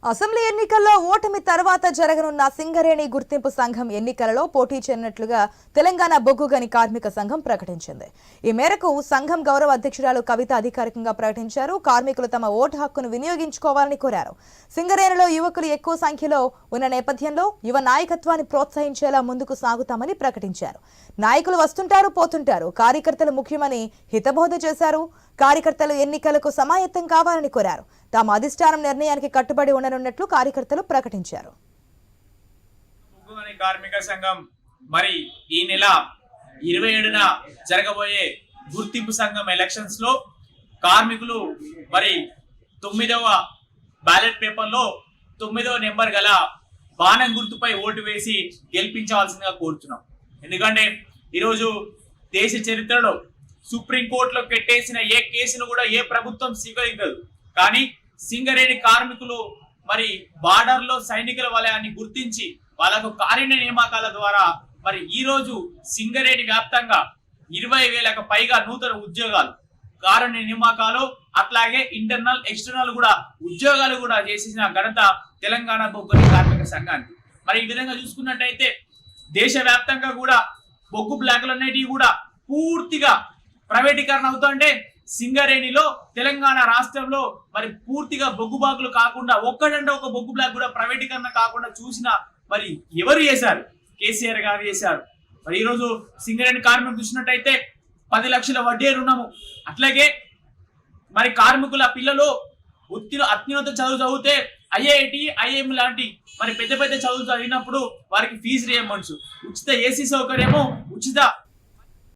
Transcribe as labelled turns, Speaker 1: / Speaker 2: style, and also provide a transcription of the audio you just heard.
Speaker 1: Assembly ఎన్నికల్లో ఓటమి తర్వాత జరగనున్న సింగరేణి గుర్తింపు సంఘం ఎన్నికలలో పోటీ చేయనున్నట్లుగా తెలంగాణ బొగ్గు గని కార్మిక సంఘం ప్రకటించింది. ఈ మేరకు సంఘం గౌరవ అధ్యక్షురాలు కవిత అధికారికంగా ప్రకటించారు. కార్మికులు తమ ఓటు హక్కును వినియోగించుకోవాలని కోరారు. సింగరేణిలో యువకులు ఎక్కువ సంఖ్యలో ఉన్న నేపథ్యంలో యువ నాయకత్వాన్ని ప్రోత్సహించేలా ముందుకు సాగుతామని ప్రకటించారు. నాయకులు వస్తుంటారు, పోతుంటారు, కార్యకర్తలు ముఖ్యమని హితబోధ చేశారు. కార్యకర్తలు ఎన్నికలకు సమాయత్తం కావాలని కోరారు. తమ అధిష్టానం నిర్ణయానికి కట్టుబడి ఉండనున్నట్లు కార్యకర్తలు ప్రకటించారు.
Speaker 2: కార్మిక సంఘం మరి ఈ నెల 27న జరగబోయే గుర్తింపు సంఘం ఎలక్షన్స్ లో కార్మికులు మరి 9వ బ్యాలెట్ పేపర్ లో 9వ నెంబర్ గల బాణం గుర్తుపై ఓటు వేసి గెలిపించవలసిందిగా కోరుతున్నాం. ఎందుకంటే ఈరోజు దేశ చరిత్రలో సుప్రీంకోర్టులో పెట్టేసిన ఏ కేసును కూడా ఏ ప్రభుత్వం స్వీకరించదు. కానీ సింగరేణి కార్మికులు మరి బార్డర్ లో సైనికుల వలయాన్ని గుర్తించి వాళ్ళకు కారుణ్య నియామకాల ద్వారా మరి ఈ రోజు సింగరేణి వ్యాప్తంగా 20,000కు పైగా నూతన ఉద్యోగాలు, కారుణ్య నియామకాలు, అట్లాగే ఇంటర్నల్ ఎక్స్టర్నల్ కూడా ఉద్యోగాలు కూడా చేసిన ఘనత తెలంగాణ బొగ్గు కార్మిక సంఘానికి. మరి ఈ విధంగా చూసుకున్నట్టయితే దేశవ్యాప్తంగా కూడా బొగ్గు బ్లాకులు అనేటివి కూడా పూర్తిగా ప్రైవేటీకరణ అవుతుంటే సింగరేణిలో తెలంగాణ రాష్ట్రంలో మరి పూర్తిగా బొగ్గు బాకులు కాకుండా ఒక్కడంటే ఒక బొగ్గు బ్లాక్ కూడా ప్రైవేటీకరణ కాకుండా చూసిన మరి ఎవరు చేశారు? కేసీఆర్ గారు చేశారు. మరి ఈరోజు సింగరేణి కార్మికులు చూసినట్టయితే 10 లక్షల వడ్డీ రుణము, అట్లాగే మరి కార్మికుల పిల్లలు అత్యున్నత చదువు చదివితే ఐఐటి, ఐఎం లాంటి మరి పెద్ద పెద్ద చదువులు చదివినప్పుడు వారికి ఫీజు రియంబర్స్, ఉచిత ఏసీ సౌకర్యము, ఉచిత